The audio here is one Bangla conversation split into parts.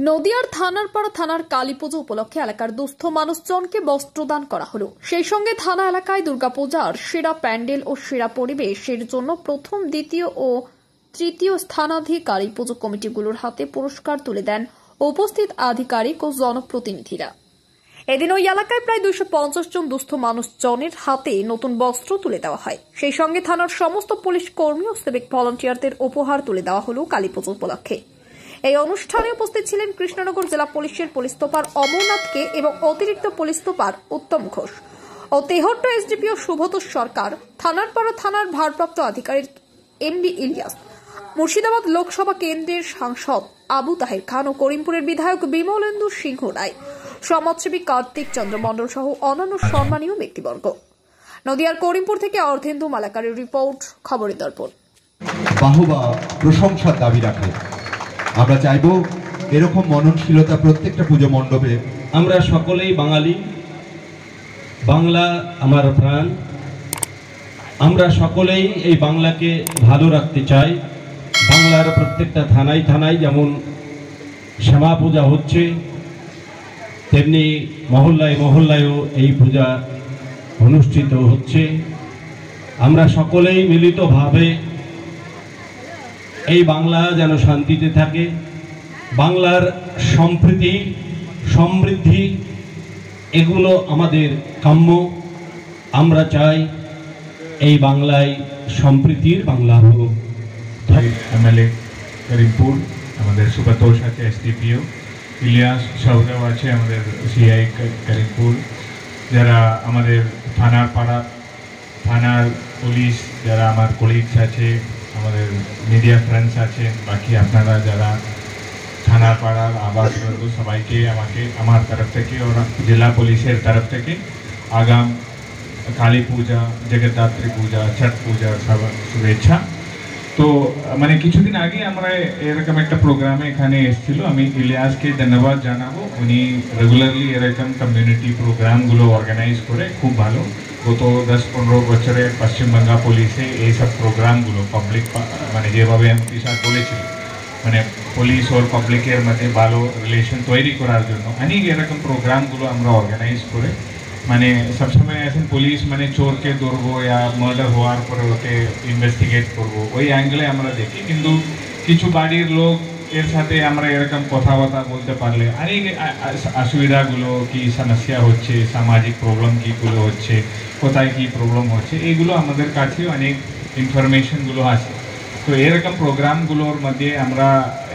নদিয়ার থানারপাড়া থানার কালীপুজো উপলক্ষে এলাকার দুস্থ মানুষজনকে বস্ত্রদান করা হলো। সেই সঙ্গে থানা এলাকায় দুর্গাপূজার সেরা প্যান্ডেল ও সেরা পরিবেশের জন্য প্রথম, দ্বিতীয় ও তৃতীয় স্থানাধিকারী পুজো কমিটিগুলোর হাতে পুরস্কার তুলে দেন উপস্থিত আধিকারিক ও জনপ্রতিনিধিরা। এদিন ওই এলাকায় প্রায় 250 জন দুস্থ মানুষজনের হাতে নতুন বস্ত্র তুলে দেওয়া হয়। সেই সঙ্গে থানার সমস্ত পুলিশ কর্মী ও সিভিক ভলান্টিয়ারদের উপহার তুলে দেওয়া হলো কালীপুজো উপলক্ষে। এই অনুষ্ঠানে উপস্থিত ছিলেন কৃষ্ণনগর জেলা পুলিশের পুলিশ সুপার অমরনাথকে এবং অতিরিক্ত পুলিশ সুপার উত্তম ঘোষ ও তেহট্ট এসডিপিও সুব্রত সরকার, থানারপাড়া থানার ভারপ্রাপ্ত আধিকারিক এমডি ইলিয়াস, মুর্শিদাবাদ লোকসভা কেন্দ্রের সাংসদ আবু তাহের খান ও করিমপুরের বিধায়ক বিমলেন্দু সিংহ রায়, সমাজসেবী কার্তিক চন্দ্র মণ্ডল সহ অন্যান্য সম্মানীয় ব্যক্তিবর্গ। নদিয়ার করিমপুর থেকে অর্ধেন্দু মালাকারের রিপোর্ট, খবরের দর্পণ। বাহবা প্রশংসার দাবি রাখে। আমরা চাইব এরকম মননশীলতা প্রত্যেকটা পুজো মণ্ডপে। আমরা সকলেই বাঙালি, বাংলা আমার প্রাণ। আমরা সকলেই এই বাংলাকে ভালো রাখতে চাই। বাংলার প্রত্যেকটা থানায় থানায় যেমন শ্যামা পূজা হচ্ছে, তেমনি মহল্লায় মহল্লায়ও এই পূজা অনুষ্ঠিত হচ্ছে। আমরা সকলেই মিলিতভাবে এই বাংলা যেন শান্তিতে থাকে, বাংলার সম্প্রীতি সমৃদ্ধি এগুলো আমাদের কাম্য। আমরা চাই এই বাংলায় সম্প্রীতির বাংলা হোক। এমএলএ করিমপুর, আমাদের সুব্রতোষ আছে এসডিপিও, ইলিয়াস সৌরভ আছে আমাদের সিআই করিমপুর, যারা আমাদের থানারপাড়া থানার পুলিশ, যারা আমার কলিগস আছে, আমাদের মিডিয়া ফ্রেন্ডস আছে, বাকি আপনারা যারা থানারপাড়ার আবাসবর্গ, সবাইকে আমার তরফ থেকে और জেলা পুলিশের তরফ থেকে আগাম কালী পূজা, জগদ্ধাত্রী পূজা, ছট পূজা সব শুভেচ্ছা। তো মানে কিছুদিন আগে আমরা এরকম একটা প্রোগ্রামে এখানে এসেছিল। আমি ইলিয়াসকে ধন্যবাদ জানাবো, উনি রেগুলারলি এরকম কমিউনিটি প্রোগ্রামগুলো অর্গানাইজ করে খুব ভালো। গত 10-15 বছরে পশ্চিমবঙ্গ পুলিশে এইসব প্রোগ্রামগুলো পাবলিক মানে যেভাবে এমপি সাহেব বলেছিল, মানে পুলিশ और পাবলিকের মধ্যে ভালো রিলেশন তৈরি করার জন্য অনেক এরকম প্রোগ্রামগুলো আমরা অর্গানাইজ করে মানে সবসময় এখন পুলিশ মানে চোরকে ধরবো या মার্ডার হওয়ার পরে ওকে ইনভেস্টিগেট করবো ওই অ্যাঙ্গেলে আমরা দেখি। কিন্তু কিছু বাড়ির লোক এর সাথে আমরা এরকম কথাবার্তা বলতে পারলে অনেক অসুবিধাগুলো কি সমস্যা হচ্ছে, সামাজিক প্রবলেম কীগুলো হচ্ছে, কোথায় কী প্রবলেম হচ্ছে, এইগুলো আমাদের কাছে অনেক ইনফরমেশনগুলো আছে। তো এরকম প্রোগ্রামগুলোর মধ্যে আমরা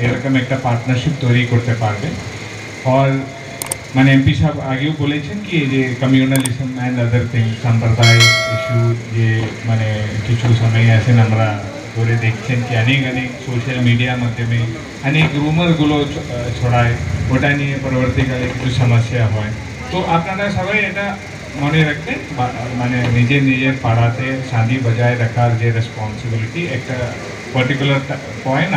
এরকম একটা পার্টনারশিপ তৈরি করতে পারবে। আর মানে এমপি সাহেব আগেও বলেছেন কি যে কমিউনালিজম অ্যান্ড আদার থিং, সম্প্রদায় ইস্যু যে মানে কিছু সময় আছেন আমরা ধরে দেখছেন কি অনেক সোশ্যাল মিডিয়ার মাধ্যমে অনেক রুমারগুলো ছড়ায়, ওটা নিয়ে পরবর্তীকালে কিছু সমস্যা হয়। তো আপনারা সবাই এটা মনে রাখবেন, মানে নিজের পাড়াতে শান্তি বজায় রাখার যে রেসপন্সিবিলিটি একটা পার্টিকুলার পয়েন্ট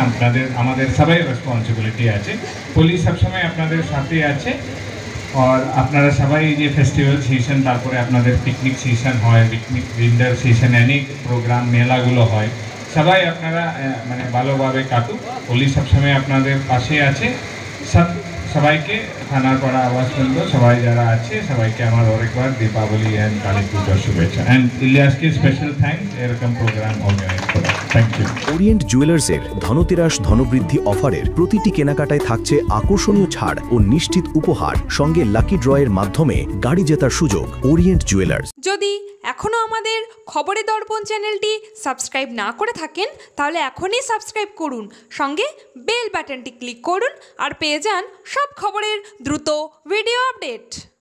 আমাদের সবাই রেসপন্সিবিলিটি আছে। পুলিশ সবসময় আপনাদের সাথে আছে। আর আপনারা সবাই যে ফেস্টিভ্যাল সিজন, তারপরে আপনাদের পিকনিক সিজন হয়, পিকনিক উইন্টার সিজন, অনেক প্রোগ্রাম মেলাগুলো হয়, সবাই আপনারা মানে ভালোভাবে কাটুক। পুলিশ সবসময় আপনাদের পাশে আছে। সবাইকে থানারপাড়া আবাসবৃন্দ সবাই যারা আছে সবাইকে আমার আরেকবার দীপাবলি অ্যান্ড কালী পূজার শুভেচ্ছা। অ্যান্ড ইলিয়াসকে স্পেশাল থ্যাঙ্কস এরকম প্রোগ্রাম অর্গানাইজ করা। Thank you. ওরিয়েন্ট জুয়েলার্সের ধনতেরাস ধনবৃদ্ধি অফারের প্রতিটি কেনাকাটায় থাকছে আকর্ষণীয় ছাড় ও নিশ্চিত উপহার, সঙ্গে লাকি ড্রয়ের মাধ্যমে গাড়ি জেতার সুযোগ। Orient jewellers. যদি এখনও আমাদের খবরের দর্পণ চ্যানেলটি সাবস্ক্রাইব না করে থাকেন তাহলে এখনই সাবস্ক্রাইব করুন, সঙ্গে বেল বাটনটি ক্লিক করুন আর পেয়ে যান সব খবরের দ্রুত ভিডিও আপডেট।